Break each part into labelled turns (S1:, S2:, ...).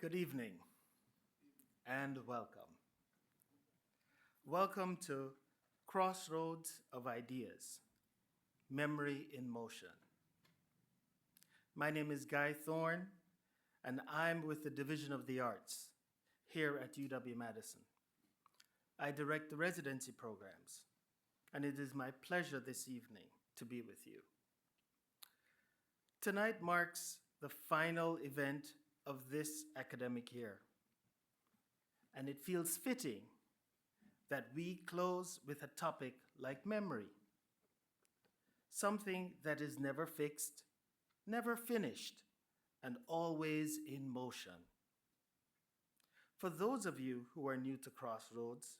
S1: Good evening and welcome. Welcome to Crossroads of Ideas, Memory in Motion. My name is Guy Thorne, and I'm with the Division of the Arts here at UW-Madison. I direct the residency programs, and it is my pleasure this evening to be with you. Tonight marks the final event of this academic year, and it feels fitting that we close with a topic like memory, something that is never fixed, never finished, and always in motion. For those of you who are new to Crossroads,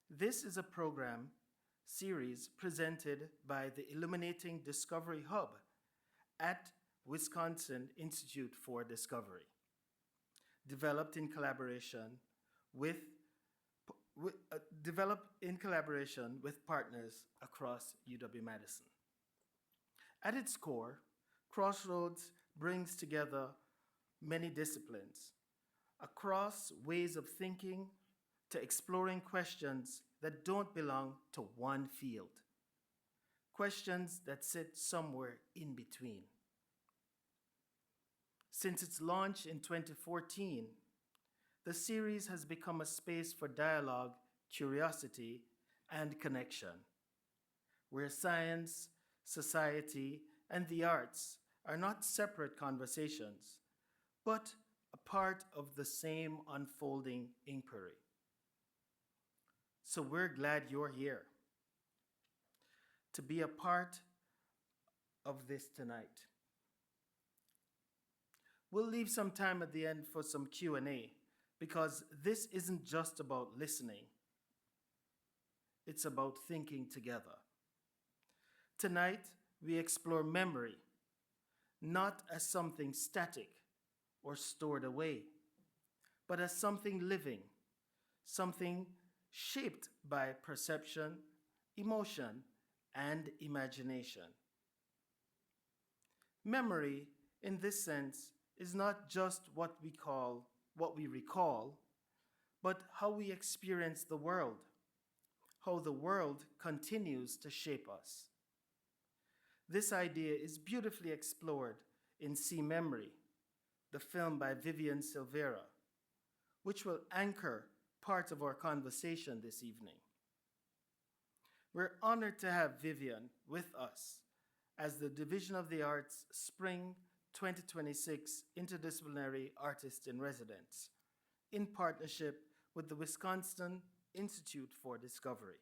S1: this is a program series presented by the Illuminating Discovery Hub at Wisconsin Institute for Discovery, developed in collaboration with partners across UW-Madison. At its core, Crossroads brings together many disciplines, across ways of thinking to exploring questions that don't belong to one field, questions that sit somewhere in between. Since its launch in 2014, the series has become a space for dialogue, curiosity, and connection, where science, society, and the arts are not separate conversations, but a part of the same unfolding inquiry. So we're glad you're here to be a part of this tonight. We'll leave some time at the end for some Q&A because this isn't just about listening. It's about thinking together. Tonight, we explore memory, not as something static or stored away, but as something living, something shaped by perception, emotion, and imagination. Memory, in this sense, is not just what we recall, but how we experience the world, how the world continues to shape us. This idea is beautifully explored in See Memory, the film by Viviane Silvera, which will anchor part of our conversation this evening. We're honored to have Viviane with us as the Division of the Arts Spring 2026 Interdisciplinary Artist in Residence, in partnership with the Wisconsin Institute for Discovery.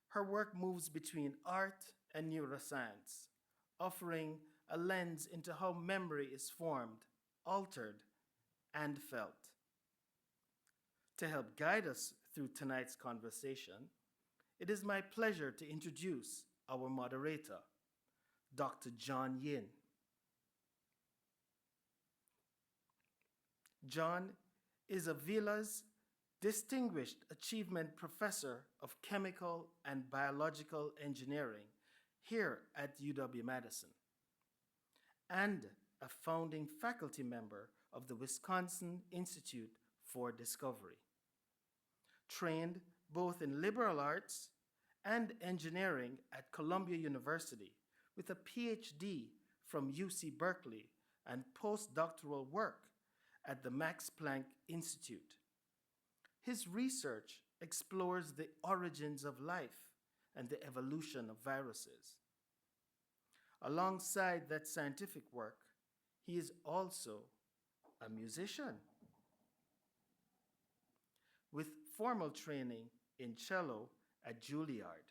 S1: Her work moves between art and neuroscience, offering a lens into how memory is formed, altered, and felt. To help guide us through tonight's conversation, it is my pleasure to introduce our moderator, Dr. John Yin. John is Avila's Distinguished Achievement Professor of Chemical and Biological Engineering here at UW-Madison, and a founding faculty member of the Wisconsin Institute for Discovery. Trained both in liberal arts and engineering at Columbia University with a PhD from UC Berkeley and postdoctoral work at the Max Planck Institute. His research explores the origins of life and the evolution of viruses. Alongside that scientific work, he is also a musician with formal training in cello at Juilliard,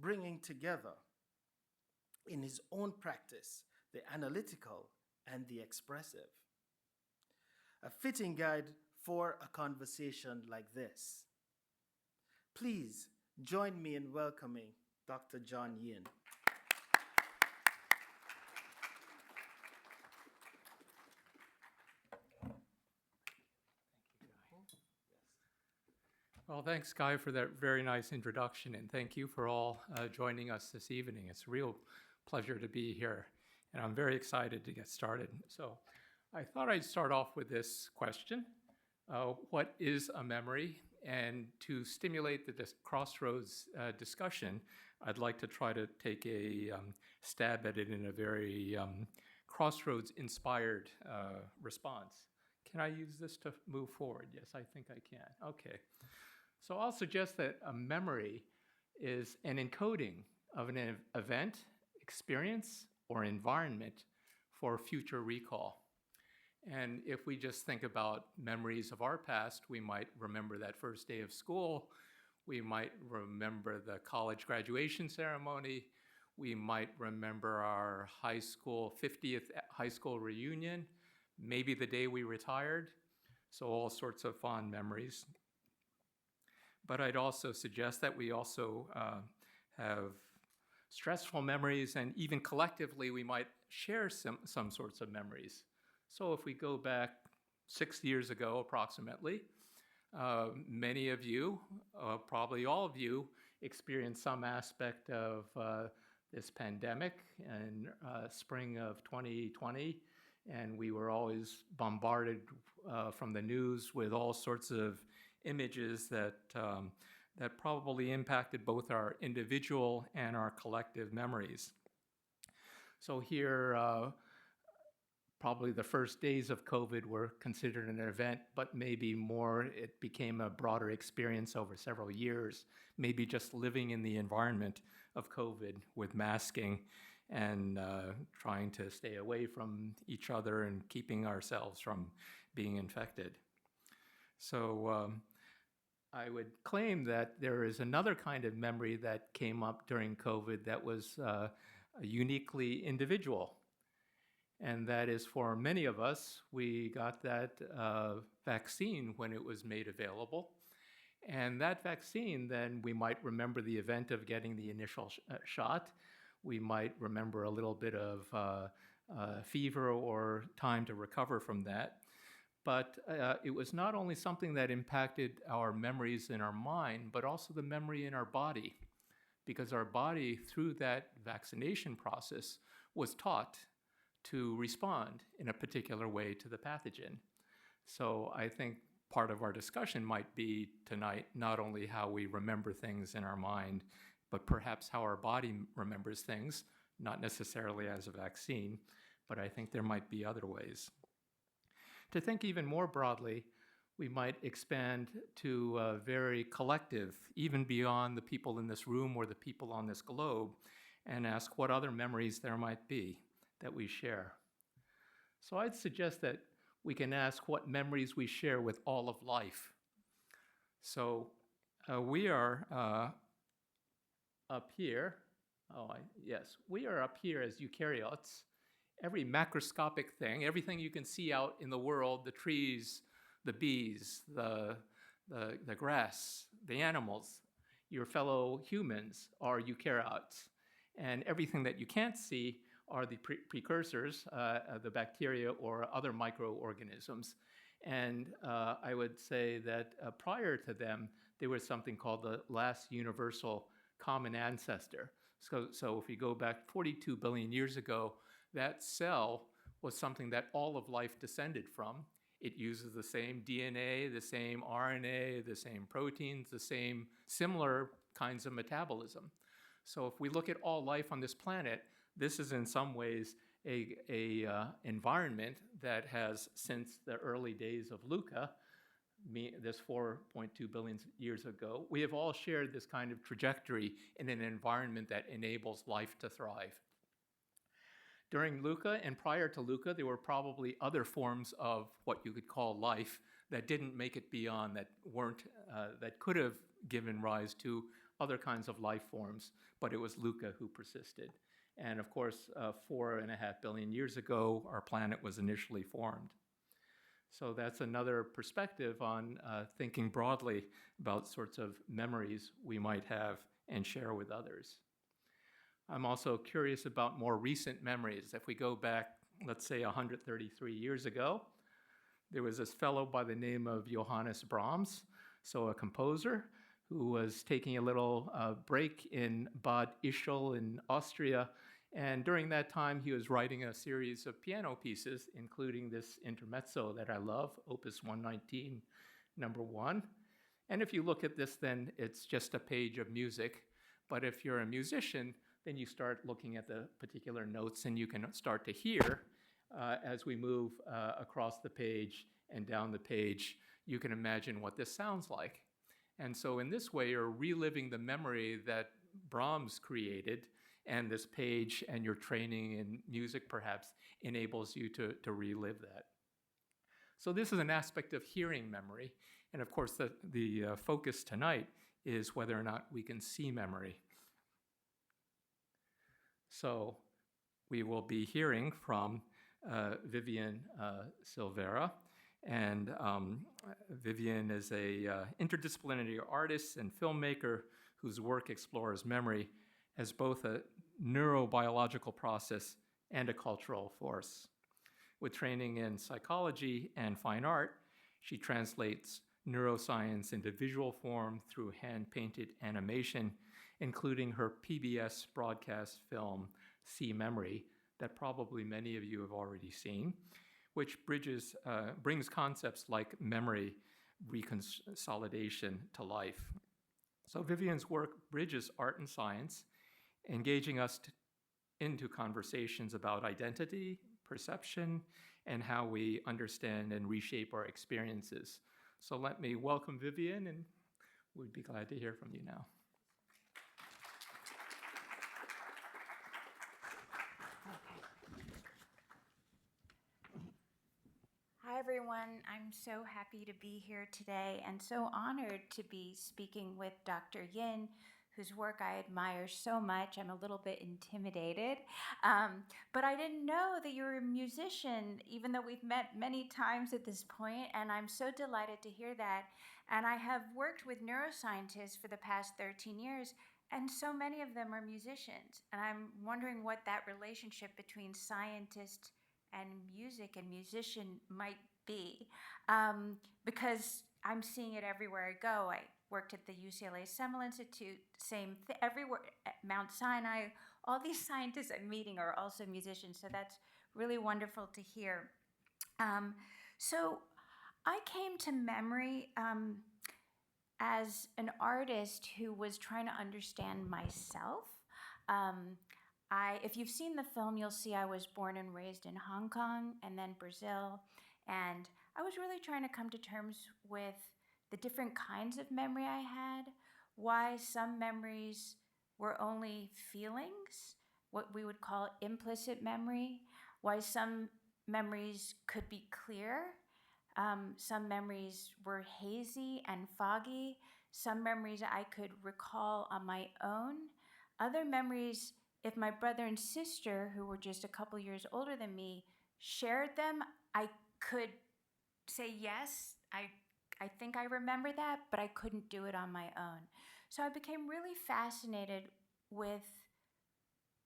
S1: bringing together in his own practice the analytical and the expressive. A fitting guide for a conversation like this. Please join me in welcoming Dr. John Yin.
S2: Well, thanks, Guy, for that very nice introduction, and thank you for all joining us this evening. It's a real pleasure to be here, and I'm very excited to get started. So I thought I'd start off with this question. What is a memory? And to stimulate the Crossroads discussion, I'd like to try to take a stab at it in a very Crossroads-inspired response. Can I use this to move forward? Yes, I think I can. Okay. So I'll suggest that a memory is an encoding of an event, experience, or environment for future recall. And if we just think about memories of our past, we might remember that first day of school. We might remember the college graduation ceremony. We might remember our 50th high school reunion, maybe the day we retired. So all sorts of fond memories. But I'd also suggest that we also have stressful memories, and even collectively, we might share some sorts of memories. So if we go back 6 years ago, approximately, many of you, probably all of you, experienced some aspect of this pandemic in spring of 2020, and we were always bombarded from the news with all sorts of images that probably impacted both our individual and our collective memories. So here, probably the first days of COVID were considered an event, but maybe more, it became a broader experience over several years, maybe just living in the environment of COVID with masking and trying to stay away from each other and keeping ourselves from being infected. So I would claim that there is another kind of memory that came up during COVID that was uniquely individual. And that is, for many of us, we got that vaccine when it was made available. And that vaccine, then we might remember the event of getting the initial shot. We might remember a little bit of fever or time to recover from that. But it was not only something that impacted our memories in our mind, but also the memory in our body, because our body, through that vaccination process, was taught to respond in a particular way to the pathogen. So I think part of our discussion might be tonight not only how we remember things in our mind, but perhaps how our body remembers things, not necessarily as a vaccine, but I think there might be other ways. To think even more broadly, we might expand to a very collective, even beyond the people in this room or the people on this globe, and ask what other memories there might be that we share. So I'd suggest that we can ask what memories we share with all of life. So we are up here. We are up here as eukaryotes. Every macroscopic thing, everything you can see out in the world, the trees, the bees, the grass, the animals, your fellow humans are eukaryotes. And everything that you can't see are the precursors, the bacteria or other microorganisms. And I would say that prior to them, there was something called the last universal common ancestor. So if you go back 42 billion years ago, that cell was something that all of life descended from. It uses the same DNA, the same RNA, the same proteins, the same similar kinds of metabolism. So if we look at all life on this planet, this is in some ways a environment that has, since the early days of Luca, this 4.2 billion years ago, we have all shared this kind of trajectory in an environment that enables life to thrive. During Luca and prior to Luca, there were probably other forms of what you could call life that didn't make it beyond, that could have given rise to other kinds of life forms, but it was Luca who persisted. And of course, 4.5 billion years ago, our planet was initially formed. So that's another perspective on thinking broadly about sorts of memories we might have and share with others. I'm also curious about more recent memories. If we go back, let's say 133 years ago, there was this fellow by the name of Johannes Brahms, so a composer, who was taking a little break in Bad Ischl in Austria, And during that time, he was writing a series of piano pieces, including this intermezzo that I love, Opus 119, number 1. And if you look at this, then it's just a page of music. But if you're a musician, then you start looking at the particular notes and you can start to hear as we move across the page and down the page, you can imagine what this sounds like. And so in this way, you're reliving the memory that Brahms created, and this page and your training in music perhaps enables you to relive that. So this is an aspect of hearing memory. And of course, the focus tonight is whether or not we can see memory. So we will be hearing from Viviane Silvera. And Viviane is a interdisciplinary artist and filmmaker whose work explores memory as both a neurobiological process and a cultural force. With training in psychology and fine art, she translates neuroscience into visual form through hand-painted animation, including her PBS broadcast film, See Memory, that probably many of you have already seen, which brings concepts like memory reconsolidation to life. So Viviane's work bridges art and science, engaging us into conversations about identity, perception, and how we understand and reshape our experiences. So let me welcome Viviane, and we'd be glad to hear from you now.
S3: Hi, everyone. I'm so happy to be here today and so honored to be speaking with Dr. Yin, whose work I admire so much. I'm a little bit intimidated, but I didn't know that you were a musician, even though we've met many times at this point, and I'm so delighted to hear that. And I have worked with neuroscientists for the past 13 years, and so many of them are musicians. And I'm wondering what that relationship between scientist and music and musician might be, because I'm seeing it everywhere I go. I worked at the UCLA Semel Institute, same thing, everywhere, at Mount Sinai. All these scientists I'm meeting are also musicians, so that's really wonderful to hear. So I came to memory as an artist who was trying to understand myself. If you've seen the film, you'll see I was born and raised in Hong Kong and then Brazil, and I was really trying to come to terms with the different kinds of memory I had, why some memories were only feelings, what we would call implicit memory, why some memories could be clear, some memories were hazy and foggy, some memories I could recall on my own, other memories, if my brother and sister, who were just a couple years older than me, shared them, I could say, yes, I think I remember that, but I couldn't do it on my own. So I became really fascinated with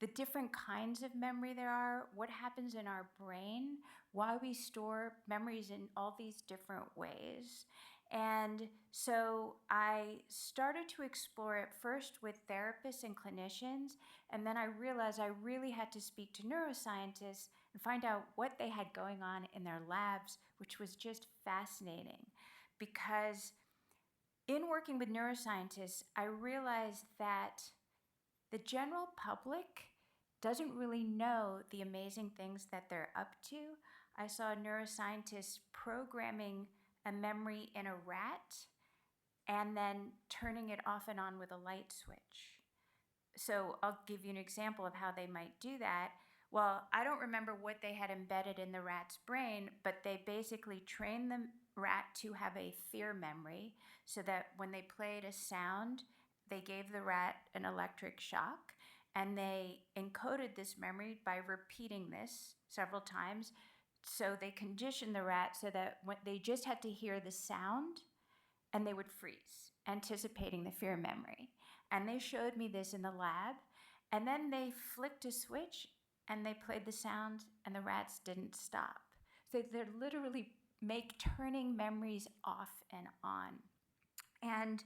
S3: the different kinds of memory there are, what happens in our brain, why we store memories in all these different ways. And so I started to explore it first with therapists and clinicians, and then I realized I really had to speak to neuroscientists and find out what they had going on in their labs, which was just fascinating. Because in working with neuroscientists, I realized that the general public doesn't really know the amazing things that they're up to. I saw neuroscientists programming a memory in a rat and then turning it off and on with a light switch. So I'll give you an example of how they might do that. Well, I don't remember what they had embedded in the rat's brain, but they basically trained the rat to have a fear memory so that when they played a sound, they gave the rat an electric shock, and they encoded this memory by repeating this several times. So they conditioned the rat so that when they just had to hear the sound and they would freeze, anticipating the fear memory. And they showed me this in the lab, and then they flicked a switch and they played the sound and the rats didn't stop. So they're literally turning memories off and on. And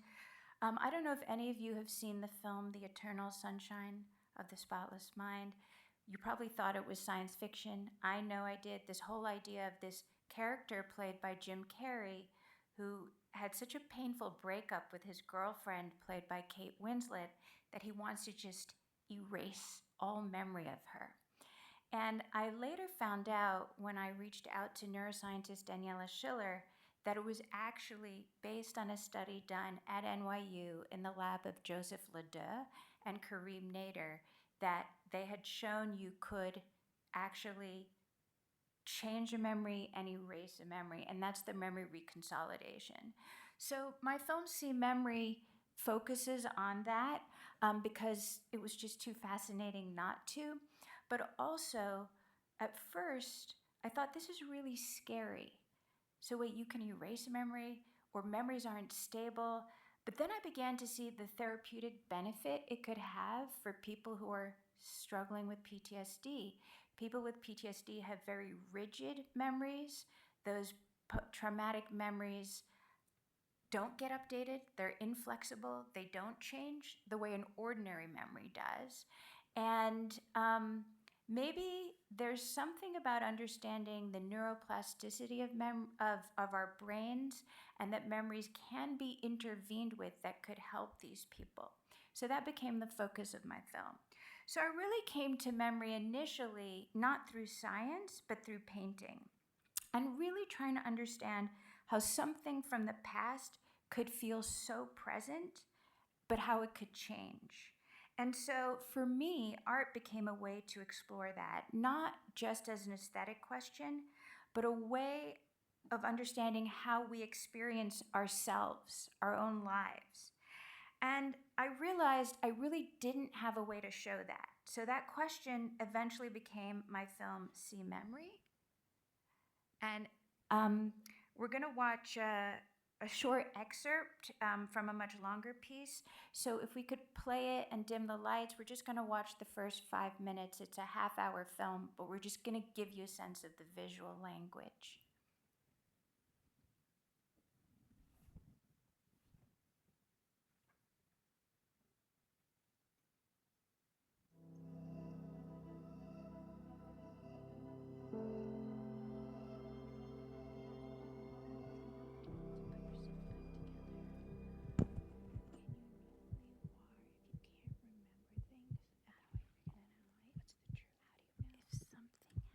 S3: I don't know if any of you have seen the film The Eternal Sunshine of the Spotless Mind, You probably thought it was science fiction. I know I did. This whole idea of this character played by Jim Carrey, who had such a painful breakup with his girlfriend, played by Kate Winslet, that he wants to just erase all memory of her. And I later found out when I reached out to neuroscientist Daniela Schiller that it was actually based on a study done at NYU in the lab of Joseph Ledoux and Kareem Nader, that they had shown you could actually change a memory and erase a memory, and that's the memory reconsolidation. So my film See Memory focuses on that because it was just too fascinating not to. But also, at first, I thought this is really scary. So wait, you can erase a memory, or memories aren't stable. But then I began to see the therapeutic benefit it could have for people who are struggling with PTSD. People with PTSD have very rigid memories. Those traumatic memories don't get updated. They're inflexible. They don't change the way an ordinary memory does. And maybe there's something about understanding the neuroplasticity of our brains, and that memories can be intervened with that could help these people. So that became the focus of my film. So I really came to memory initially not through science, but through painting, and really trying to understand how something from the past could feel so present, but how it could change. And so for me, art became a way to explore that, not just as an aesthetic question, but a way of understanding how we experience ourselves, our own lives. And I realized I really didn't have a way to show that. So that question eventually became my film See Memory. And we're going to watch a short excerpt from a much longer piece. So if we could play it and dim the lights, we're just going to watch the first 5 minutes. It's a half-hour film, but we're just going to give you a sense of the visual language.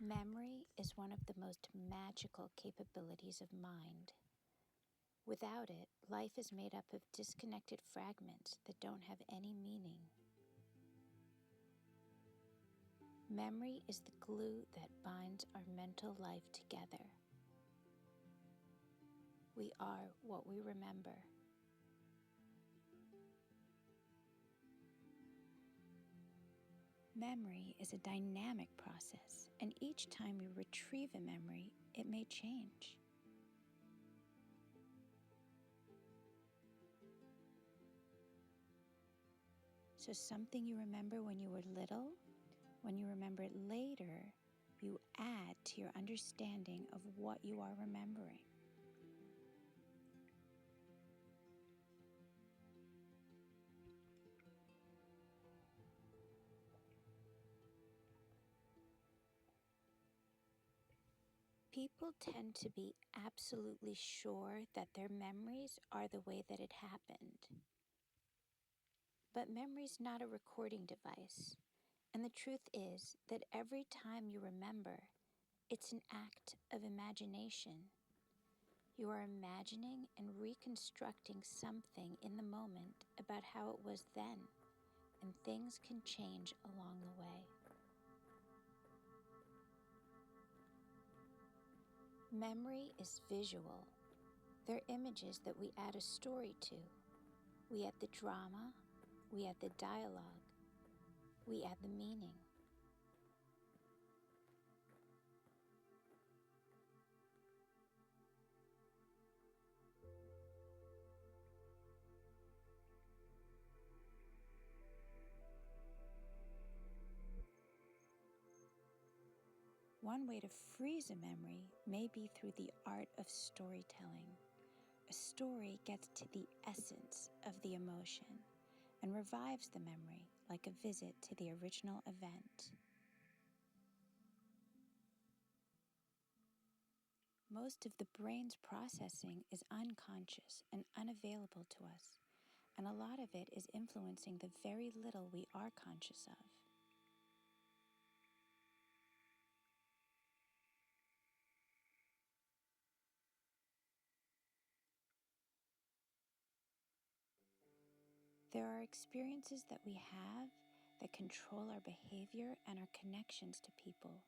S3: Memory is one of the most magical capabilities of mind. Without it, life is made up of disconnected fragments that don't have any meaning. Memory is the glue that binds our mental life together. We are what we remember. Memory is a dynamic process, and each time you retrieve a memory, it may change. So something you remember when you were little, when you remember it later, you add to your understanding of what you are remembering. People tend to be absolutely sure that their memories are the way that it happened. But memory's not a recording device, and the truth is that every time you remember, it's an act of imagination. You are imagining and reconstructing something in the moment about how it was then, and things can change along the way. Memory is visual. They're images that we add a story to. We add the drama, we add the dialogue, we add the meaning. One way to freeze a memory may be through the art of storytelling. A story gets to the essence of the emotion and revives the memory like a visit to the original event.
S4: Most of the brain's processing is unconscious and unavailable to us, and a lot of it is influencing the very little we are conscious of. There are experiences that we have that control our behavior and our connections to people.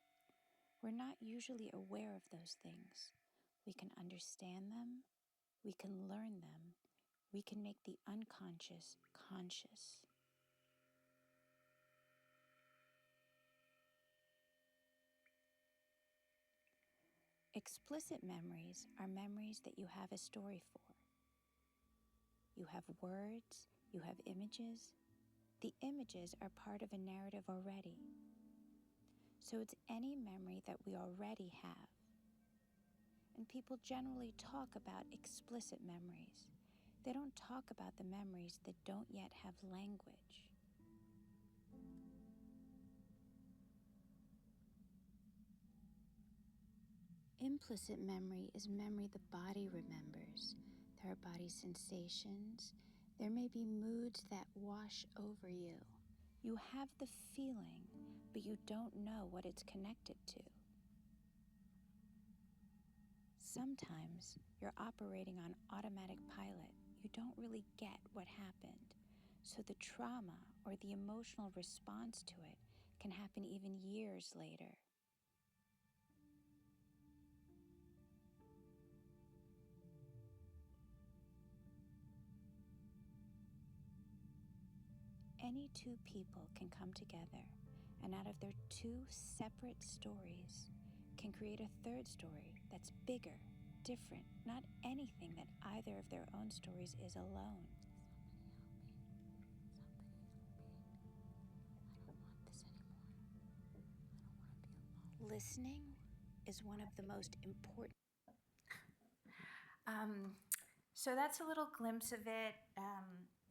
S4: We're not usually aware of those things. We can understand them, we can learn them, we can make the unconscious conscious. Explicit memories are memories that you have a story for. You have words, you have images. The images are part of a narrative already. So it's any memory that we already have. And people generally talk about explicit memories. They don't talk about the memories that don't yet have language. Implicit memory is memory the body remembers. There are body sensations. There may be moods that wash over you. You have the feeling, but you don't know what it's connected to. Sometimes you're operating on automatic pilot. You don't really get what happened. So the trauma or the emotional response to it can happen even years later. Any two people can come together, and out of their two separate stories can create a third story that's bigger, different, not anything that either of their own stories is alone. Listening is one of the most important.
S3: So that's a little glimpse of it.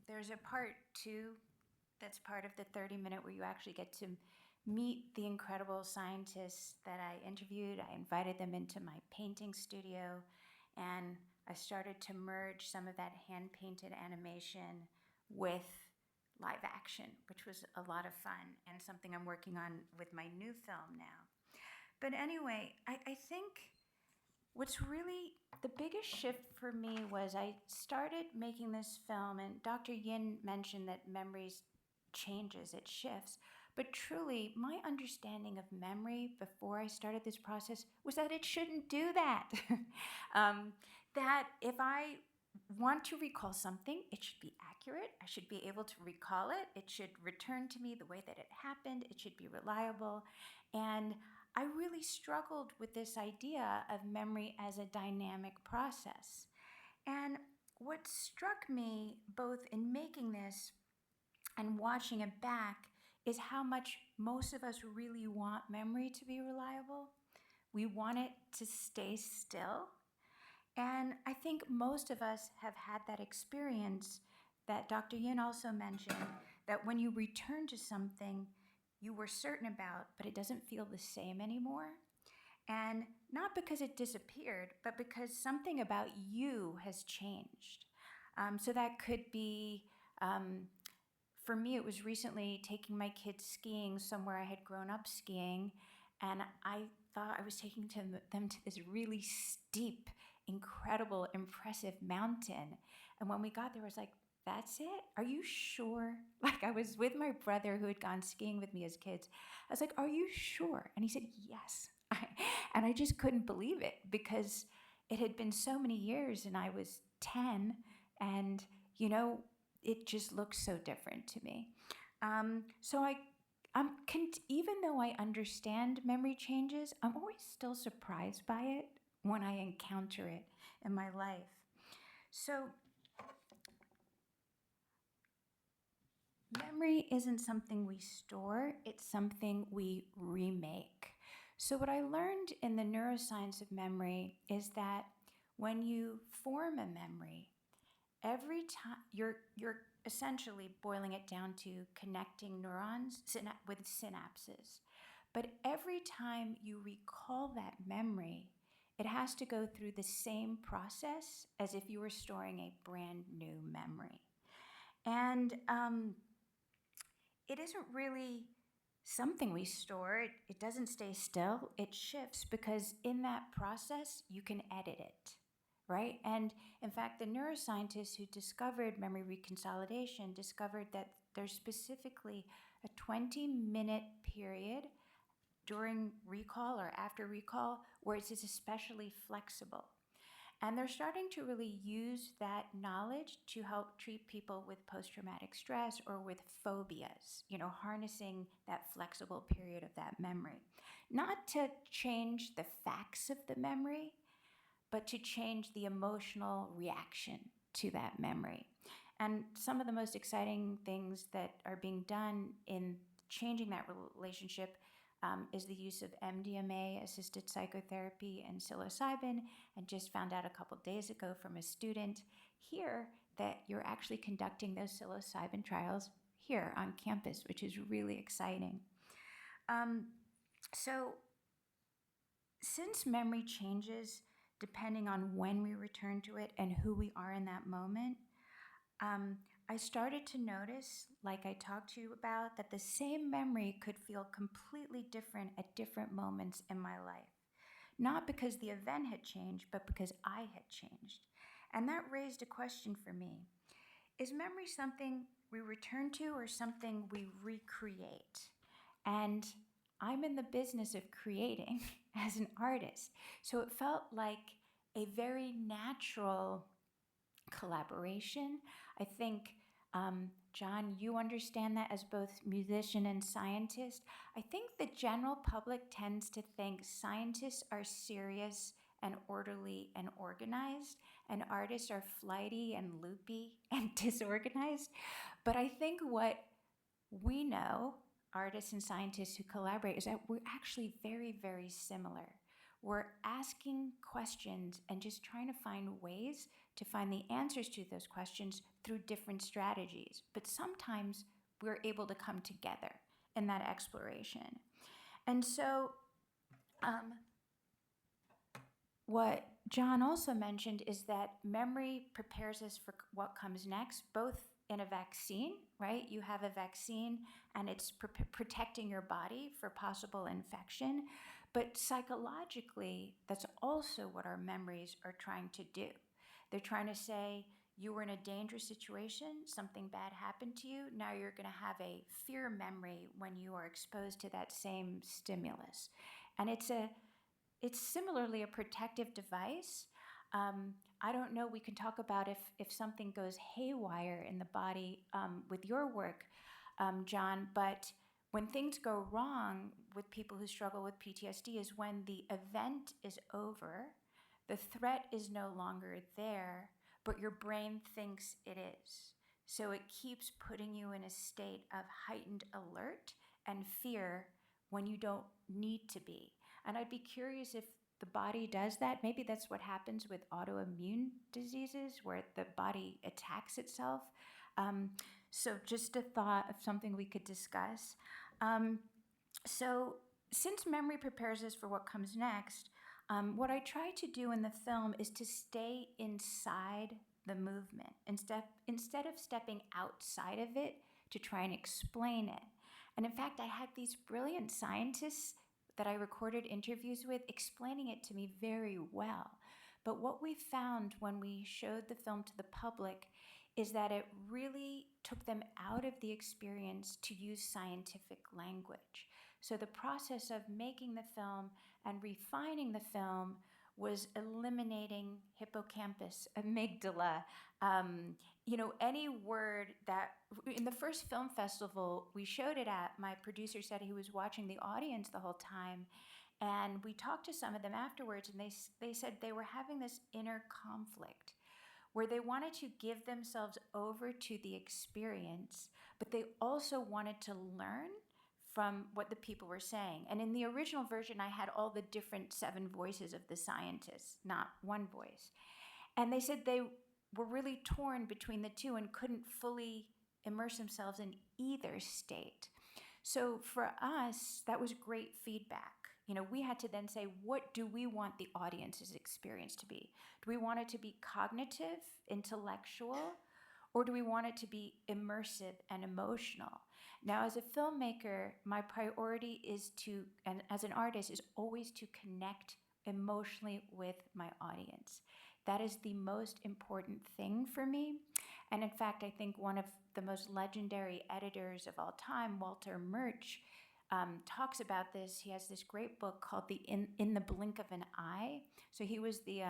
S3: There's a part 2 that's part of the 30-minute where you actually get to meet the incredible scientists that I interviewed. I invited them into my painting studio, and I started to merge some of that hand-painted animation with live action, which was a lot of fun and something I'm working on with my new film now. But anyway, I think what's really the biggest shift for me was I started making this film, and Dr. Yin mentioned that memories changes, it shifts. But truly, my understanding of memory before I started this process was that it shouldn't do that. That if I want to recall something, it should be accurate. I should be able to recall it. It should return to me the way that it happened. It should be reliable. And I really struggled with this idea of memory as a dynamic process. And what struck me both in making this and watching it back is how much most of us really want memory to be reliable. We want it to stay still. And I think most of us have had that experience that Dr. Yin also mentioned, that when you return to something you were certain about, but it doesn't feel the same anymore. And not because it disappeared, but because something about you has changed. So that could be, for me, it was recently taking my kids skiing somewhere I had grown up skiing, and I thought I was taking them to this really steep, incredible, impressive mountain. And when we got there, I was like, that's it? Are you sure? Like, I was with my brother who had gone skiing with me as kids. I was like, are you sure? And he said, yes. And I just couldn't believe it because it had been so many years and I was 10 and, it just looked so different to me. So even though I understand memory changes, I'm always still surprised by it when I encounter it in my life. So memory isn't something we store, it's something we remake. So what I learned in the neuroscience of memory is that when you form a memory, every time you're essentially boiling it down to connecting neurons with synapses. But every time you recall that memory, it has to go through the same process as if you were storing a brand new memory. And it isn't really something we store. It doesn't stay still. It shifts because in that process, you can edit it, right? And in fact, the neuroscientists who discovered memory reconsolidation discovered that there's specifically a 20-minute period during recall or after recall where it's especially flexible. And they're starting to really use that knowledge to help treat people with post-traumatic stress or with phobias, harnessing that flexible period of that memory. Not to change the facts of the memory, but to change the emotional reaction to that memory. And some of the most exciting things that are being done in changing that relationship is the use of MDMA-assisted psychotherapy and psilocybin, and just found out a couple days ago from a student here that you're actually conducting those psilocybin trials here on campus, which is really exciting. So since memory changes depending on when we return to it and who we are in that moment, I started to notice, like I talked to you about, that the same memory could feel completely different at different moments in my life. Not because the event had changed, but because I had changed. And that raised a question for me. Is memory something we return to or something we recreate? And I'm in the business of creating as an artist. So it felt like a very natural collaboration. I think, John, you understand that as both musician and scientist. I think the general public tends to think scientists are serious and orderly and organized, and artists are flighty and loopy and disorganized. But I think what we know, artists and scientists who collaborate, is that we're actually very, very similar. We're asking questions and just trying to find ways to find the answers to those questions through different strategies. But sometimes we're able to come together in that exploration. And so what John also mentioned is that memory prepares us for what comes next, both in a vaccine, right? You have a vaccine and it's protecting your body for possible infection. But psychologically, that's also what our memories are trying to do. They're trying to say, you were in a dangerous situation, something bad happened to you, now you're going to have a fear memory when you are exposed to that same stimulus. And it's similarly a protective device. I don't know, we can talk about if something goes haywire in the body with your work, John, but when things go wrong with people who struggle with PTSD is when the event is over, the threat is no longer there, but your brain thinks it is. So it keeps putting you in a state of heightened alert and fear when you don't need to be. And I'd be curious if the body does that. Maybe that's what happens with autoimmune diseases, where the body attacks itself. So just a thought of something we could discuss. So since memory prepares us for what comes next, what I try to do in the film is to stay inside the movement instead of stepping outside of it to try and explain it. And in fact, I had these brilliant scientists that I recorded interviews with explaining it to me very well. But what we found when we showed the film to the public is that it really took them out of the experience to use scientific language. So the process of making the film and refining the film was eliminating hippocampus, amygdala, any word that, in the first film festival we showed it at, my producer said he was watching the audience the whole time, and we talked to some of them afterwards, and they said they were having this inner conflict where they wanted to give themselves over to the experience, but they also wanted to learn from what the people were saying. And in the original version, I had all the different 7 voices of the scientists, not one voice. And they said they were really torn between the two and couldn't fully immerse themselves in either state. So for us, that was great feedback. we had to then say, what do we want the audience's experience to be? Do we want it to be cognitive, intellectual, or do we want it to be immersive and emotional? Now, as a filmmaker, my priority is to, and as an artist, is always to connect emotionally with my audience. That is the most important thing for me. And in fact, I think one of the most legendary editors of all time, Walter Murch, talks about this. He has this great book called In the Blink of an Eye. So he was the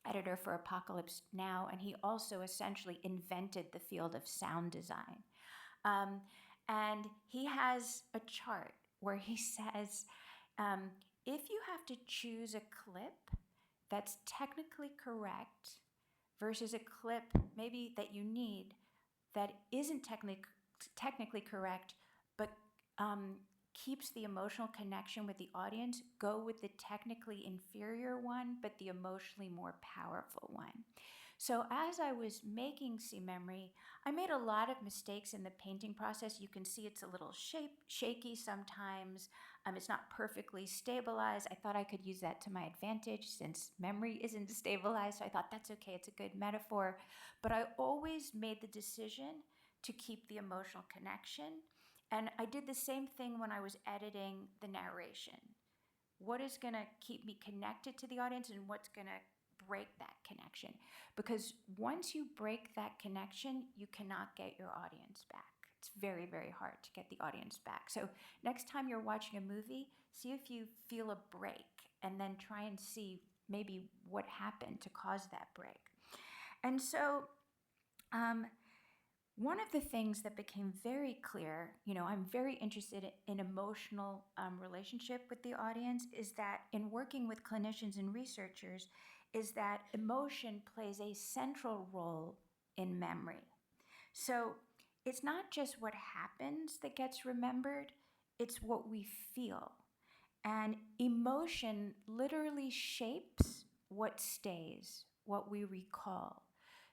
S3: editor for Apocalypse Now, and he also essentially invented the field of sound design. And he has a chart where he says, if you have to choose a clip that's technically correct versus a clip maybe that you need that isn't technically correct, but keeps the emotional connection with the audience, go with the technically inferior one, but the emotionally more powerful one. So as I was making See Memory, I made a lot of mistakes in the painting process. You can see it's a little shaky sometimes. It's not perfectly stabilized. I thought I could use that to my advantage since memory isn't stabilized. So I thought that's okay, it's a good metaphor. But I always made the decision to keep the emotional connection. And I did the same thing when I was editing the narration. What is going to keep me connected to the audience and what's going to break that connection? Because once you break that connection, you cannot get your audience back. It's very, very hard to get the audience back. So next time you're watching a movie, see if you feel a break and then try and see maybe what happened to cause that break. And so one of the things that became very clear, I'm very interested in emotional relationship with the audience, is that in working with clinicians and researchers, is that emotion plays a central role in memory. So it's not just what happens that gets remembered, it's what we feel. And emotion literally shapes what stays, what we recall.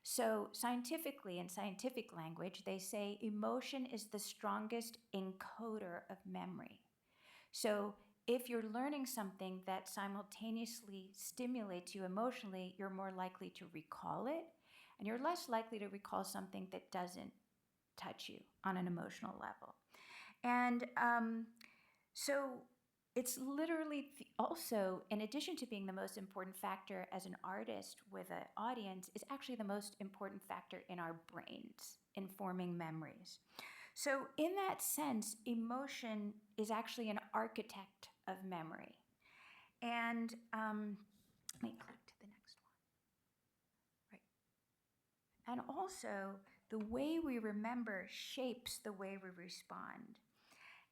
S3: So scientifically, in scientific language, they say emotion is the strongest encoder of memory. So if you're learning something that simultaneously stimulates you emotionally, you're more likely to recall it, and you're less likely to recall something that doesn't touch you on an emotional level. And so it's literally also, in addition to being the most important factor as an artist with an audience, is actually the most important factor in our brains in forming memories. So in that sense, emotion is actually an architect of memory. And let me click to the next one. Right. And also, the way we remember shapes the way we respond.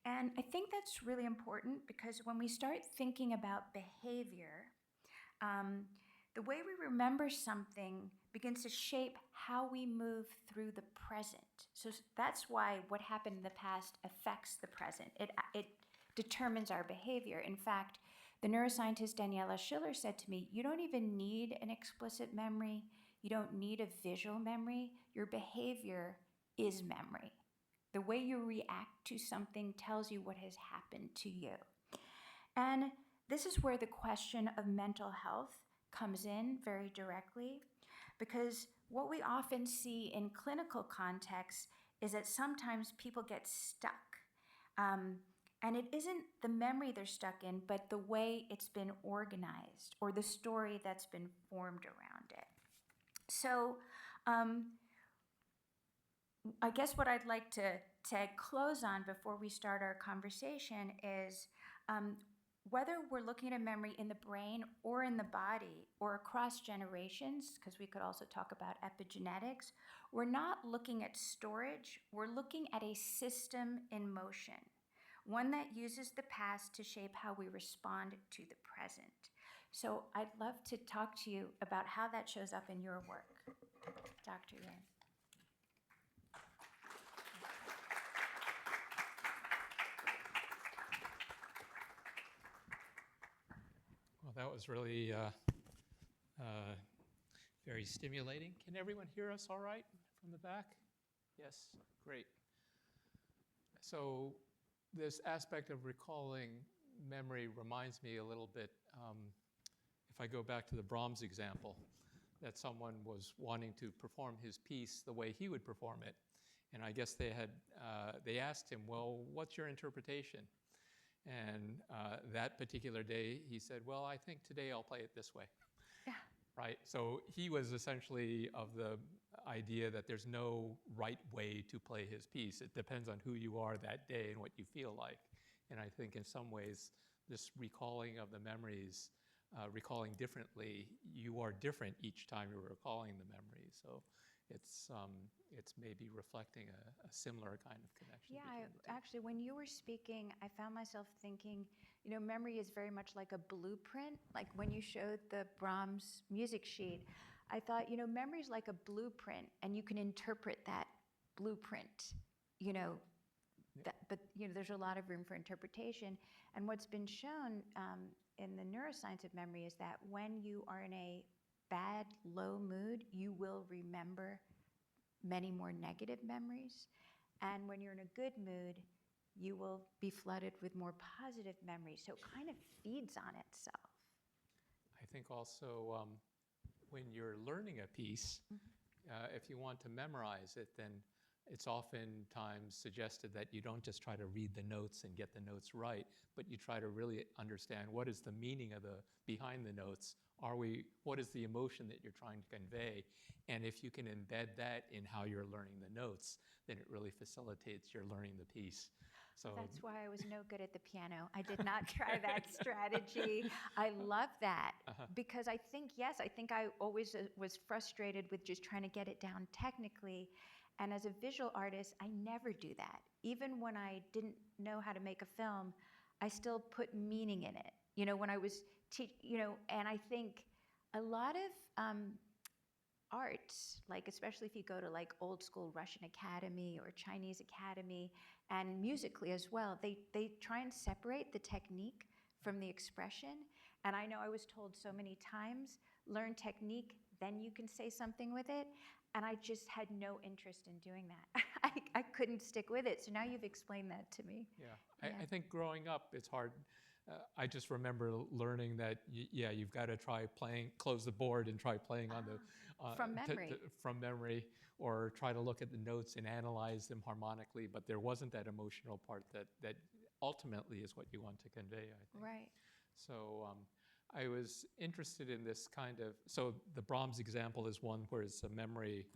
S3: And I think that's really important because when we start thinking about behavior, the way we remember something begins to shape how we move through the present. So that's why what happened in the past affects the present. It determines our behavior. In fact, the neuroscientist Daniela Schiller said to me, you don't even need an explicit memory. You don't need a visual memory. Your behavior is memory. The way you react to something tells you what has happened to you. And this is where the question of mental health comes in very directly, because what we often see in clinical contexts is that sometimes people get stuck. And it isn't the memory they're stuck in, but the way it's been organized or the story that's been formed around it. So I guess what I'd like to close on before we start our conversation is whether we're looking at memory in the brain or in the body or across generations, because we could also talk about epigenetics, we're not looking at storage, we're looking at a system in motion, one that uses the past to shape how we respond to the present. So I'd love to talk to you about how that shows up in your work. Dr. Yin.
S2: Well, that was really very stimulating. Can everyone hear us all right from the back? Yes, great. So this aspect of recalling memory reminds me a little bit, if I go back to the Brahms example, that someone was wanting to perform his piece the way he would perform it. And I guess they asked him, well, what's your interpretation? And that particular day, he said, well, I think today I'll play it this way.
S3: Yeah.
S2: Right? So he was essentially of the idea that there's no right way to play his piece. It depends on who you are that day and what you feel like. And I think in some ways, this recalling of the memories, recalling differently, you are different each time you're recalling the memory. So it's maybe reflecting a similar kind of connection.
S3: Yeah, actually, when you were speaking, I found myself thinking, you know, memory is very much like a blueprint. Like when you showed the Brahms music sheet, I thought, you know, memory is like a blueprint, and you can interpret that blueprint, you know. But you know, there's a lot of room for interpretation. And what's been shown in the neuroscience of memory is that when you are in a bad, low mood, you will remember many more negative memories. And when you're in a good mood, you will be flooded with more positive memories. So it kind of feeds on itself.
S2: I think also when you're learning a piece, if you want to memorize it, then it's oftentimes suggested that you don't just try to read the notes and get the notes right, but you try to really understand what is the meaning of behind the notes. What is the emotion that you're trying to convey? And if you can embed that in how you're learning the notes, then it really facilitates your learning the piece. So
S3: that's why I was no good at the piano. I did not try that strategy. I love that because I think I always was frustrated with just trying to get it down technically. And as a visual artist, I never do that. Even when I didn't know how to make a film, I still put meaning in it. You know, when I was and I think a lot of arts, like especially if you go to like old school Russian Academy or Chinese Academy, and musically as well, they try and separate the technique from the expression. And I know I was told so many times, learn technique, then you can say something with it. And I just had no interest in doing that. I couldn't stick with it. So now you've explained that to me.
S2: Yeah, I think growing up, it's hard. I just remember learning that, you've got to try playing, close the board and try playing on the...
S3: From memory.
S2: From memory, or try to look at the notes and analyze them harmonically, but there wasn't that emotional part that ultimately is what you want to convey, I think.
S3: Right.
S2: So I was interested in this kind of... So the Brahms example is one where it's a memory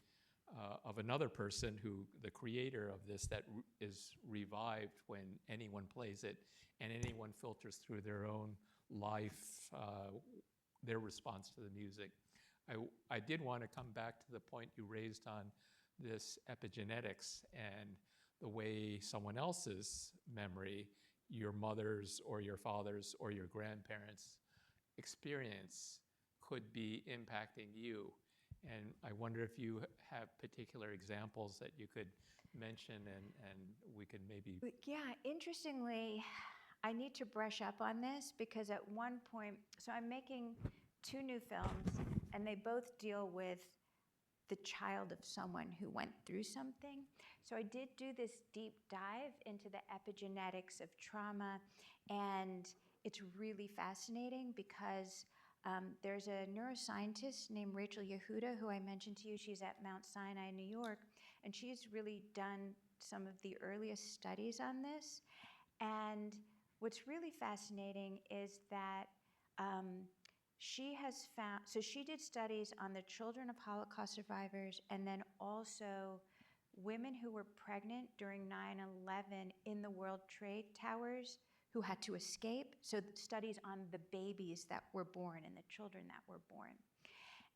S2: of another person the creator of this, that is revived when anyone plays it, and anyone filters through their own life, their response to the music. I did want to come back to the point you raised on this epigenetics and the way someone else's memory, your mother's or your father's or your grandparents' experience, could be impacting you. And I wonder if you have particular examples that you could mention, and we could maybe...
S3: Yeah, interestingly, I need to brush up on this because at one point, so I'm making 2 new films, and they both deal with the child of someone who went through something. So I did do this deep dive into the epigenetics of trauma, and it's really fascinating because there's a neuroscientist named Rachel Yehuda, who I mentioned to you. She's at Mount Sinai, New York, and she's really done some of the earliest studies on this. And what's really fascinating is that she has found, so she did studies on the children of Holocaust survivors and then also women who were pregnant during 9/11 in the World Trade Towers who had to escape. So studies on the babies that were born and the children that were born.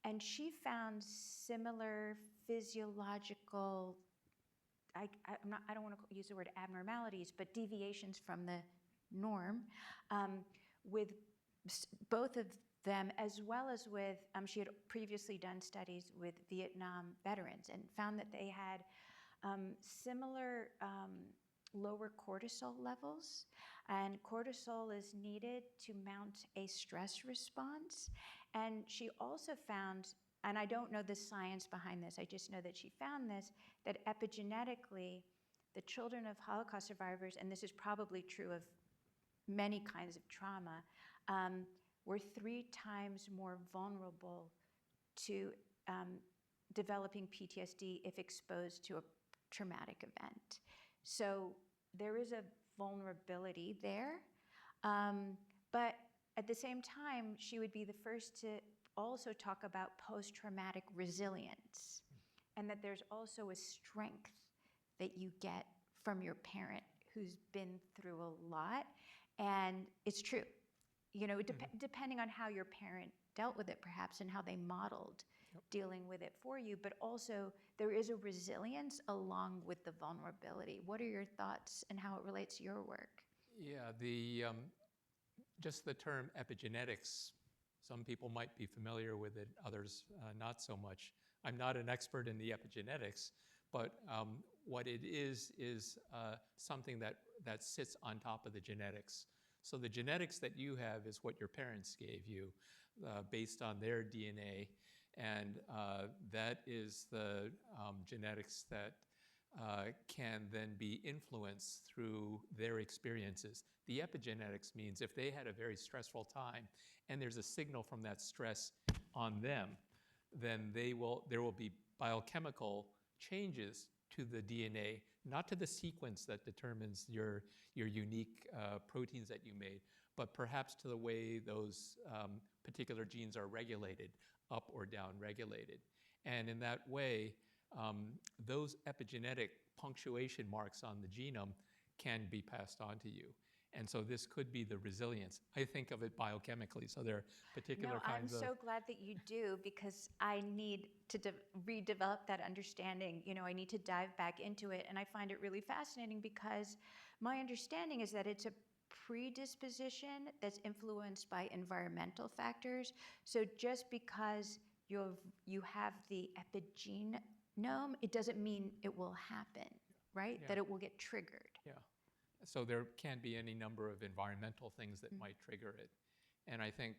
S3: And she found similar physiological, I don't want to use the word abnormalities, but deviations from the norm with both of them, as well as with, she had previously done studies with Vietnam veterans and found that they had similar lower cortisol levels. And cortisol is needed to mount a stress response. And she also found, and I don't know the science behind this, I just know that she found this, that epigenetically, the children of Holocaust survivors, and this is probably true of many kinds of trauma, we're 3 times more vulnerable to developing PTSD if exposed to a traumatic event. So there is a vulnerability there. But at the same time, she would be the first to also talk about post-traumatic resilience, and that there's also a strength that you get from your parent who's been through a lot. And it's true. You know, depending on how your parent dealt with it, perhaps, and how they modeled dealing with it for you, but also there is a resilience along with the vulnerability. What are your thoughts and how it relates to your work?
S2: Yeah, just the term epigenetics, some people might be familiar with it, others not so much. I'm not an expert in the epigenetics, but what it is something that sits on top of the genetics. So the genetics that you have is what your parents gave you based on their DNA, and that is the genetics that can then be influenced through their experiences. The epigenetics means if they had a very stressful time and there's a signal from that stress on them, then there will be biochemical changes to the DNA, not to the sequence that determines your unique proteins that you made, but perhaps to the way those particular genes are regulated, up or down regulated. And in that way, those epigenetic punctuation marks on the genome can be passed on to you. And so this could be the resilience. I think of it biochemically. So there are particular kinds of...
S3: I'm so glad that you do, because I need to redevelop that understanding. You know, I need to dive back into it. And I find it really fascinating because my understanding is that it's a predisposition that's influenced by environmental factors. So just because you have the epigenome, it doesn't mean it will happen, right?
S2: Yeah.
S3: That it will get triggered.
S2: Yeah. So there can be any number of environmental things that might trigger it. And I think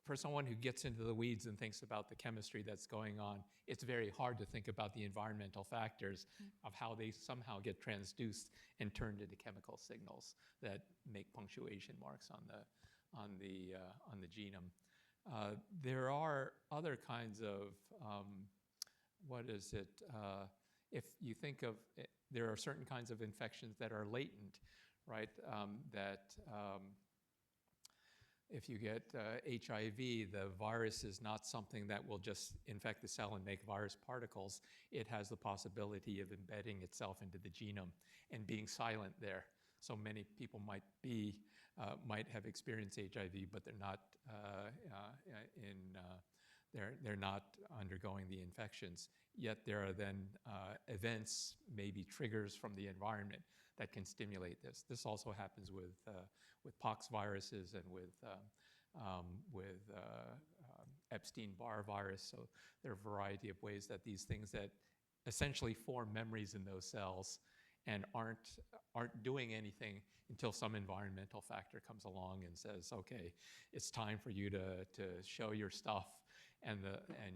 S2: for someone who gets into the weeds and thinks about the chemistry that's going on, it's very hard to think about the environmental factors of how they somehow get transduced and turned into chemical signals that make punctuation marks on the genome. There are other kinds of if you think of it, there are certain kinds of infections that are latent, right? If you get HIV, the virus is not something that will just infect the cell and make virus particles. It has the possibility of embedding itself into the genome and being silent there. So many people might have experienced HIV, but they're not they're not undergoing the infections. Yet there are then events, maybe triggers from the environment that can stimulate this. This also happens with pox viruses and with Epstein-Barr virus. So there are a variety of ways that these things that essentially form memories in those cells and aren't doing anything until some environmental factor comes along and says, okay, it's time for you to show your stuff, and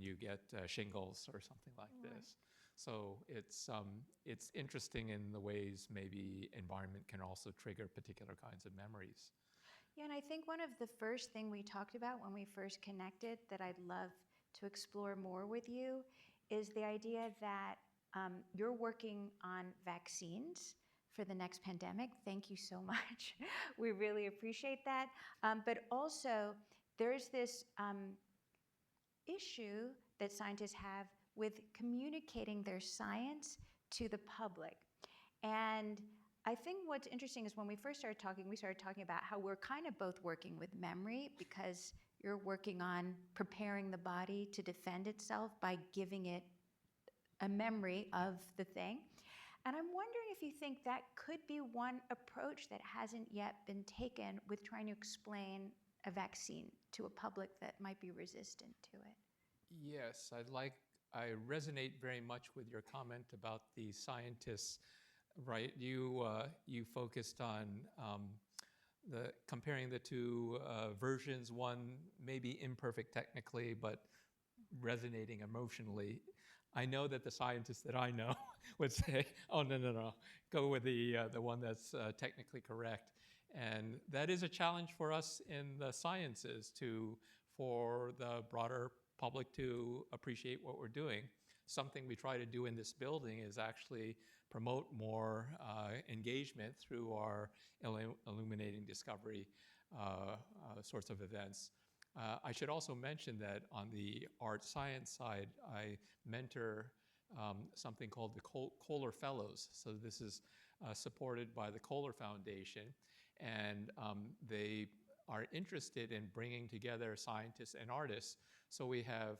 S2: you get shingles or something like this. So it's interesting in the ways maybe environment can also trigger particular kinds of memories.
S3: Yeah, and I think one of the first thing we talked about when we first connected that I'd love to explore more with you is the idea that you're working on vaccines for the next pandemic. Thank you so much. We really appreciate that. But also, there's this issue that scientists have with communicating their science to the public. And I think what's interesting is when we first started talking, we started talking about how we're kind of both working with memory, because you're working on preparing the body to defend itself by giving it a memory of the thing. And I'm wondering if you think that could be one approach that hasn't yet been taken with trying to explain a vaccine to a public that might be resistant to it.
S2: Yes, I resonate very much with your comment about the scientists, right? You focused on comparing the two versions, one maybe imperfect technically, but resonating emotionally. I know that the scientists that I know would say, oh, no, go with the one that's technically correct. And that is a challenge for us in the sciences for the broader public to appreciate what we're doing. Something we try to do in this building is actually promote more engagement through our illuminating discovery sorts of events. I should also mention that on the art science side, I mentor something called the Kohler Fellows. So this is supported by the Kohler Foundation, and they are interested in bringing together scientists and artists. So we have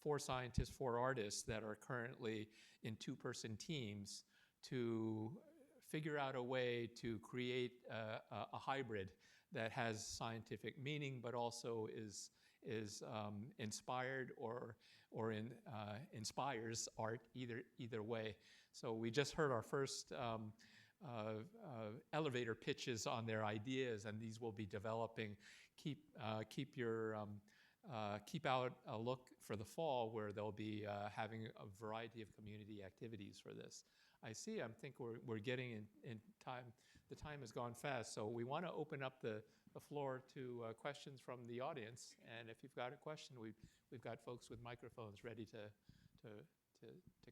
S2: 4 scientists, 4 artists that are currently in 2-person teams to figure out a way to create a hybrid that has scientific meaning, but also is inspired or inspires art either way. So we just heard our first elevator pitches on their ideas, and these will be developing. Keep out a look for the fall, where they'll be having a variety of community activities for this. I think we're getting in time. The time has gone fast, so we want to open up the floor to questions from the audience. And if you've got a question, we've got folks with microphones ready to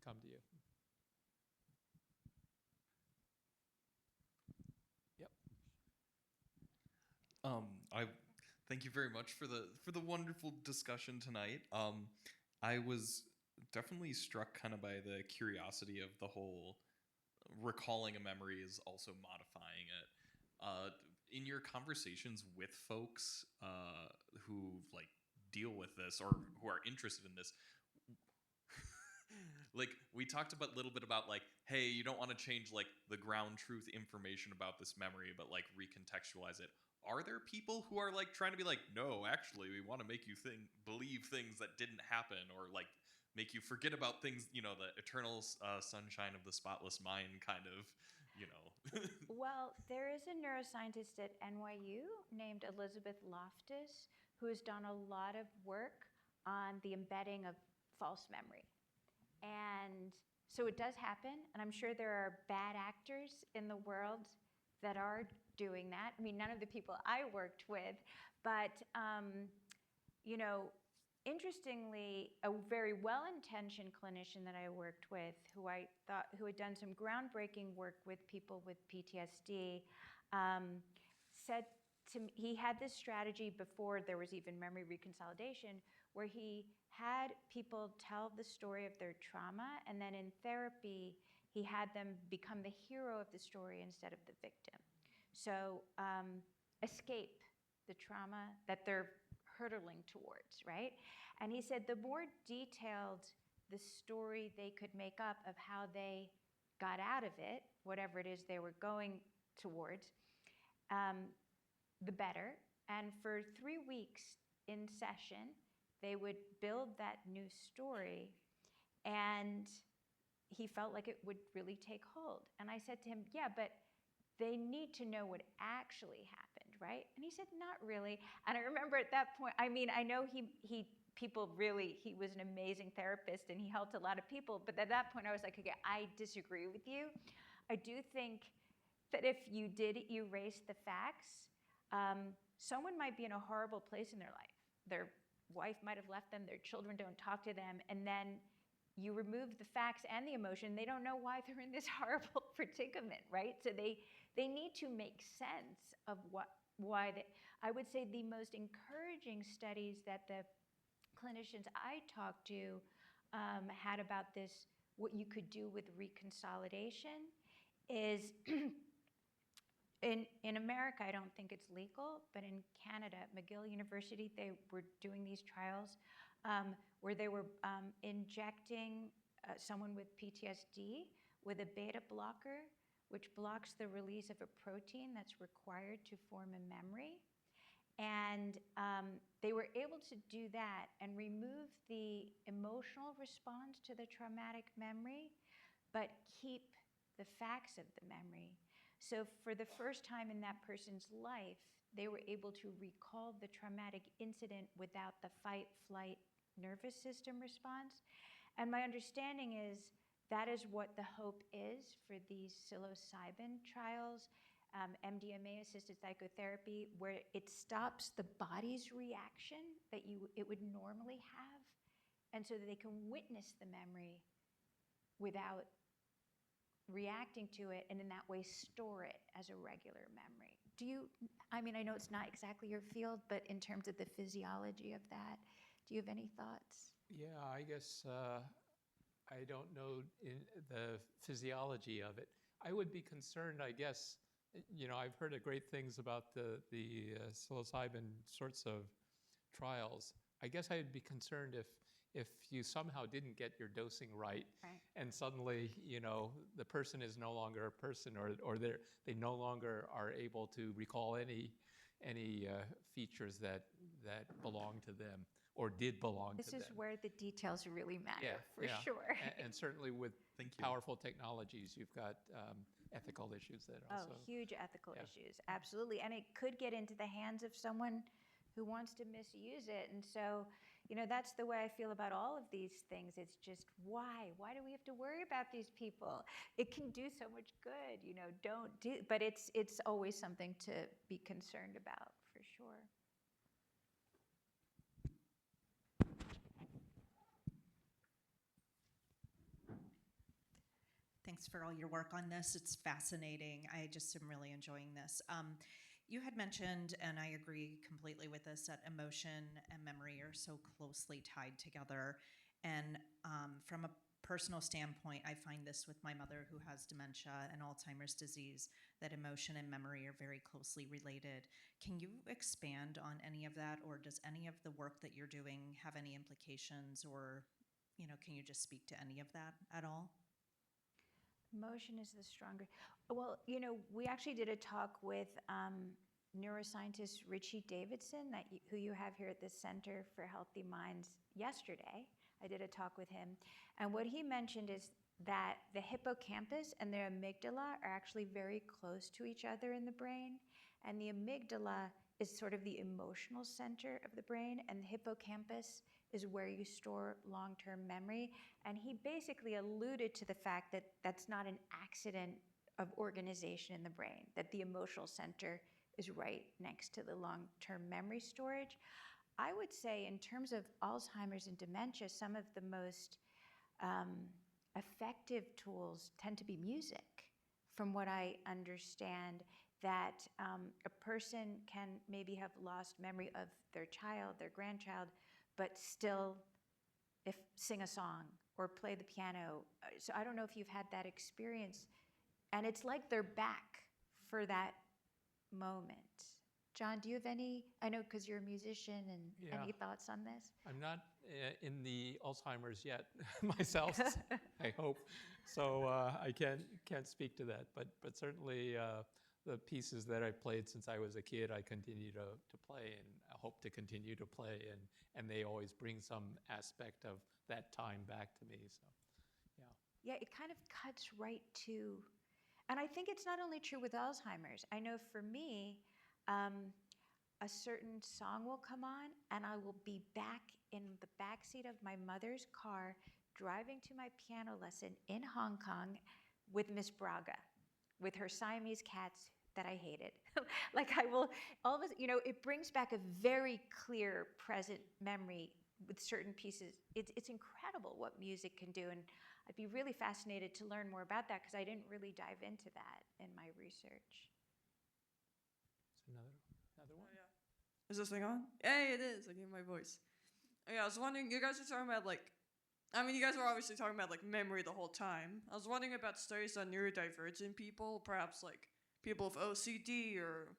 S2: come to you. Yep.
S5: I thank you very much for the wonderful discussion tonight. I was definitely struck kind of by the curiosity of the whole recalling a memory is also modifying it. In your conversations with folks who like deal with this or who are interested in this, like we talked about a little bit about like, hey, you don't want to change like the ground truth information about this memory, but like recontextualize it. Are there people who are like trying to be like, no, actually, we want to make you believe things that didn't happen, or like make you forget about things, you know, the eternal sunshine of the spotless mind kind of, you know.
S3: Well, there is a neuroscientist at NYU named Elizabeth Loftus who has done a lot of work on the embedding of false memory. And so it does happen, and I'm sure there are bad actors in the world that are doing that. I mean, none of the people I worked with, but, you know, interestingly, a very well-intentioned clinician that I worked with, who had done some groundbreaking work with people with PTSD, said to me, he had this strategy before there was even memory reconsolidation, where he had people tell the story of their trauma, and then in therapy, he had them become the hero of the story instead of the victim. So escape the trauma that they're hurtling towards, right? And he said the more detailed the story they could make up of how they got out of it, whatever it is they were going towards, the better. And for 3 weeks in session, they would build that new story, and he felt like it would really take hold. And I said to him, yeah, but they need to know what actually happened, right? And he said, not really. And I remember at that point, I mean, I know he was an amazing therapist and he helped a lot of people, but at that point I was like, okay, I disagree with you. I do think that if you did erase the facts, someone might be in a horrible place in their life. Their wife might have left them, their children don't talk to them, and then you remove the facts and the emotion, they don't know why they're in this horrible predicament, right? So they need to make sense of why they, I would say the most encouraging studies that the clinicians I talked to had about this, what you could do with reconsolidation is, in America, I don't think it's legal, but in Canada, at McGill University, they were doing these trials where they were injecting someone with PTSD with a beta blocker, which blocks the release of a protein that's required to form a memory. And they were able to do that and remove the emotional response to the traumatic memory, but keep the facts of the memory. So for the first time in that person's life, they were able to recall the traumatic incident without the fight, flight, nervous system response. And my understanding is that is what the hope is for these psilocybin trials. MDMA-assisted psychotherapy, where it stops the body's reaction that it would normally have, and so that they can witness the memory without reacting to it, and in that way store it as a regular memory. I know it's not exactly your field, but in terms of the physiology of that, do you have any thoughts?
S2: Yeah, I guess I don't know in the physiology of it. I would be concerned, I guess. I've heard great things about the psilocybin sorts of trials. I guess I'd be concerned if you somehow didn't get your dosing right, and suddenly, the person is no longer a person, or they no longer are able to recall any features that belong to them or did belong to them.
S3: This is where the details really matter, sure.
S2: And certainly with powerful technologies, you've got ethical issues that also...
S3: huge ethical issues, absolutely. And it could get into the hands of someone who wants to misuse it. And so, that's the way I feel about all of these things. It's just, why? Why do we have to worry about these people? It can do so much good, don't do... But it's always something to be concerned about, for sure.
S6: Thanks for all your work on this. It's fascinating. I just am really enjoying this. You had mentioned, and I agree completely with this, that emotion and memory are so closely tied together. And from a personal standpoint, I find this with my mother who has dementia and Alzheimer's disease, that emotion and memory are very closely related. Can you expand on any of that, or does any of the work that you're doing have any implications, or can you just speak to any of that at all?
S3: Emotion is the stronger. Well, we actually did a talk with neuroscientist Richie Davidson, who you have here at the Center for Healthy Minds yesterday. I did a talk with him. And what he mentioned is that the hippocampus and the amygdala are actually very close to each other in the brain. And the amygdala is sort of the emotional center of the brain, and the hippocampus is where you store long-term memory. And he basically alluded to the fact that that's not an accident of organization in the brain, that the emotional center is right next to the long-term memory storage. I would say in terms of Alzheimer's and dementia, some of the most effective tools tend to be music, from what I understand, that a person can maybe have lost memory of their child, their grandchild, but still sing a song or play the piano. So I don't know if you've had that experience. And it's like they're back for that moment. John, do you have any, I know because you're a musician, and any thoughts on this?
S2: I'm not in the Alzheimer's yet myself, I hope. So I can't speak to that. But certainly the pieces that I've played since I was a kid, I continue to play, and I hope to continue to play. And they always bring some aspect of that time back to me. So,
S3: yeah, it kind of cuts right to, and I think it's not only true with Alzheimer's. I know for me, a certain song will come on, and I will be back in the backseat of my mother's car driving to my piano lesson in Hong Kong with Miss Braga, with her Siamese cats that I hated. Like I will, all of a, it brings back a very clear present memory with certain pieces. It's incredible what music can do, and I'd be really fascinated to learn more about that because I didn't really dive into that in my research.
S2: Another one?
S7: Oh, yeah. Is this thing on? Hey, it is. I gave my voice. Oh, yeah, I was wondering, you guys are talking about, you guys were obviously talking about, memory the whole time. I was wondering about studies on neurodivergent people, perhaps, people with OCD or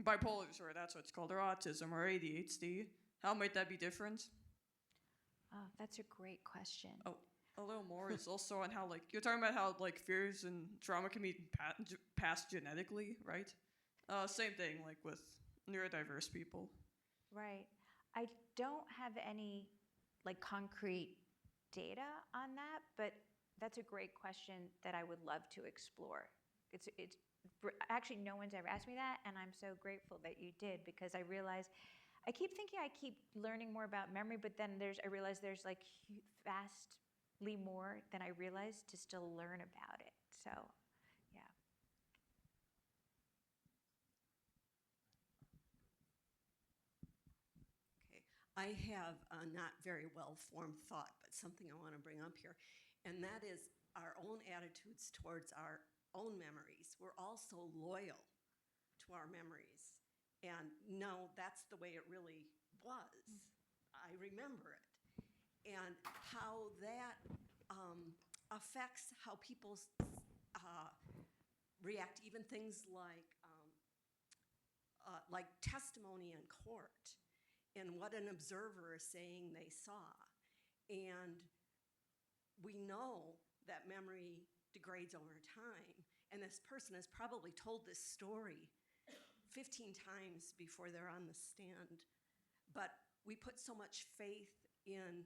S7: bipolar disorder, that's what it's called, or autism or ADHD. How might that be different?
S3: Oh, that's a great question.
S7: Oh, a little more is also on how, you're talking about how, fears and trauma can be passed genetically, right? Same thing, with neurodiverse people.
S3: Right. I don't have any concrete data on that, but that's a great question that I would love to explore. It's actually no one's ever asked me that, and I'm so grateful that you did, because I realize I keep thinking I keep learning more about memory, but then I realize there's vastly more than I realized to still learn about it. So, yeah.
S8: I have a not very well-formed thought, but something I want to bring up here, and that is our own attitudes towards our own memories. We're all so loyal to our memories, and no, that's the way it really was. I remember it, and how that affects how people react, even things like testimony in court and what an observer is saying they saw. And we know that memory degrades over time, and this person has probably told this story 15 times before they're on the stand. But we put so much faith in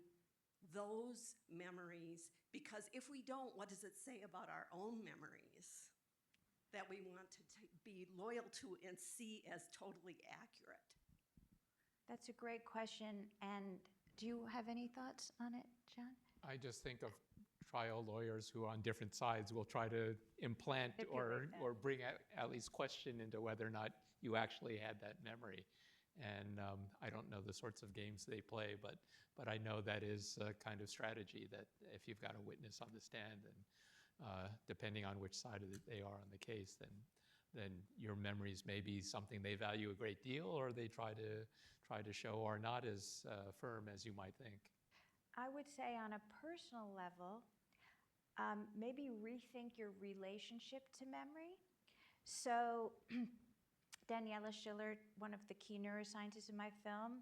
S8: those memories, because if we don't, what does it say about our own memories that we want to be loyal to and see as totally accurate?
S3: That's a great question. And do you have any thoughts on it, John?
S2: I just think of trial lawyers who on different sides will try to implant or bring at least question into whether or not you actually had that memory. And I don't know the sorts of games they play, but I know that is a kind of strategy that if you've got a witness on the stand, and depending on which side of they are on the case, then your memories may be something they value a great deal, or they try to show are not as firm as you might think.
S3: I would say on a personal level, maybe rethink your relationship to memory. So Daniela Schiller, one of the key neuroscientists in my film,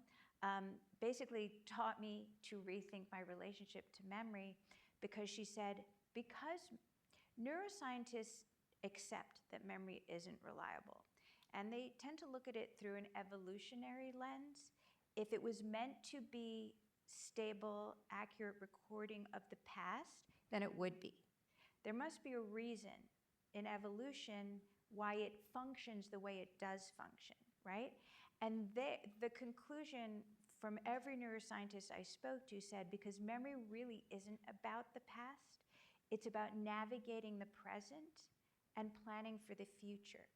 S3: basically taught me to rethink my relationship to memory, because she said, because neuroscientists accept that memory isn't reliable, and they tend to look at it through an evolutionary lens. If it was meant to be stable, accurate recording of the past, then it would be. There must be a reason in evolution why it functions the way it does function, right? And the conclusion from every neuroscientist I spoke to said, because memory really isn't about the past, it's about navigating the present and planning for the future.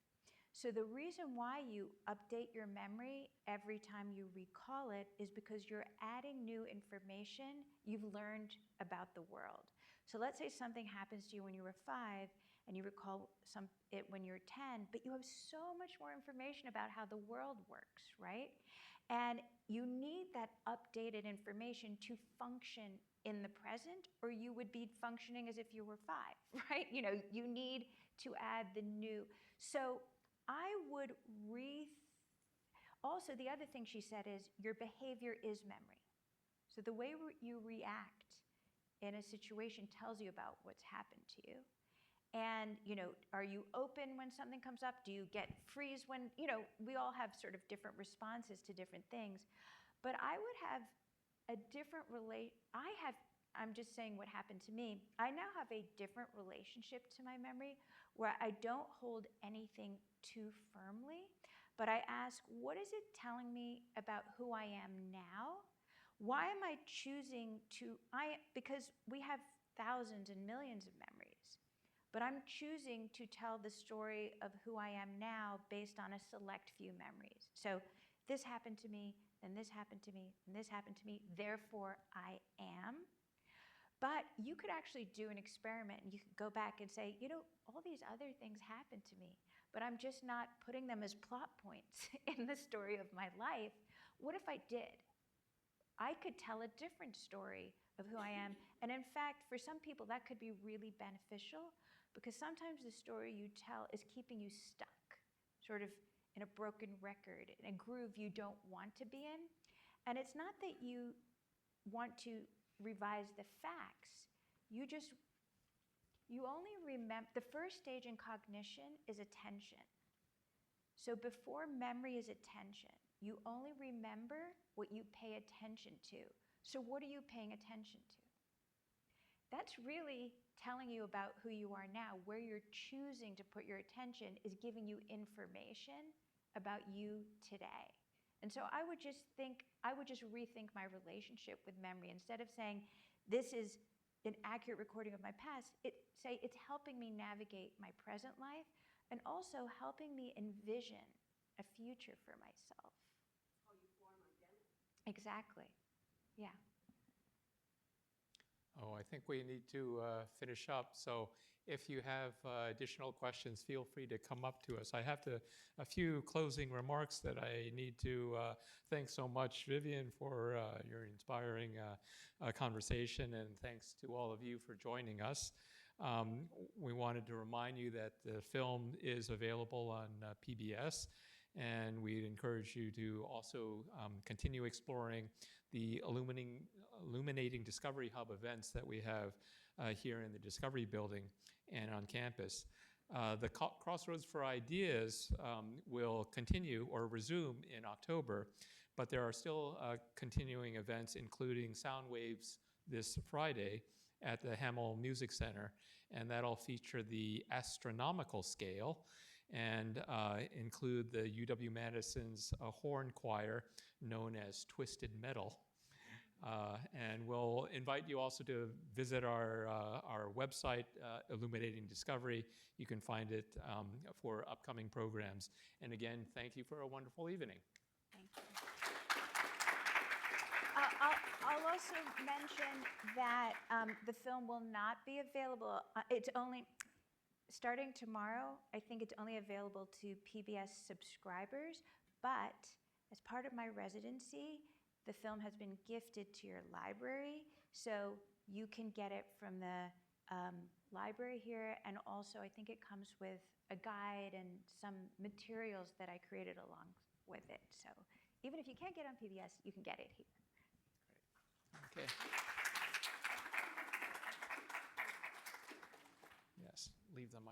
S3: So the reason why you update your memory every time you recall it is because you're adding new information you've learned about the world. So let's say something happens to you when you were 5 and you recall it when you're 10, but you have so much more information about how the world works, right? And you need that updated information to function in the present, or you would be functioning as if you were 5, right? You know, you need to add the new. So I would also, the other thing she said is your behavior is memory. So the way you react in a situation tells you about what's happened to you. And, you know, are you open when something comes up? Do you get freeze when, you know, we all have sort of different responses to different things. But I would have a different I'm just saying what happened to me. I now have a different relationship to my memory, where I don't hold anything too firmly, but I ask, what is it telling me about who I am now? Why am I choosing because we have thousands and millions of memories, but I'm choosing to tell the story of who I am now based on a select few memories. So this happened to me, then this happened to me, and this happened to me, therefore I am. But you could actually do an experiment, and you could go back and say, you know, all these other things happened to me, but I'm just not putting them as plot points in the story of my life. What if I did? I could tell a different story of who I am. And in fact, for some people, that could be really beneficial, because sometimes the story you tell is keeping you stuck, sort of in a broken record, in a groove you don't want to be in. And it's not that you want to revise the facts. You only remember, the first stage in cognition is attention. So before memory is attention. You only remember what you pay attention to. So what are you paying attention to? That's really telling you about who you are now. Where you're choosing to put your attention is giving you information about you today. And so I would just rethink my relationship with memory. Instead of saying, this is an accurate recording of my past, say it's helping me navigate my present life, and also helping me envision a future for myself.
S8: How you form identity.
S3: Exactly. Yeah.
S2: Oh, I think we need to finish up. So if you have additional questions, feel free to come up to us. I have a few closing remarks that I need to thank so much, Viviane, for your inspiring conversation, and thanks to all of you for joining us. We wanted to remind you that the film is available on PBS, and we'd encourage you to also continue exploring the illuminating Discovery Hub events that we have here in the Discovery Building and on campus. The Crossroads for Ideas will continue or resume in October, but there are still continuing events, including Sound Waves this Friday at the Hamel Music Center, and that'll feature the astronomical scale and include the UW-Madison's horn choir known as Twisted Metal. And we'll invite you also to visit our website, Illuminating Discovery. You can find it for upcoming programs. And again, thank you for a wonderful evening.
S3: Thank you. I'll also mention that the film will not be available. It's only, starting tomorrow, I think it's only available to PBS subscribers, but as part of my residency, the film has been gifted to your library, so you can get it from the library here, and also I think it comes with a guide and some materials that I created along with it. So even if you can't get it on PBS, you can get it here.
S2: Okay. Yes, leave the mic.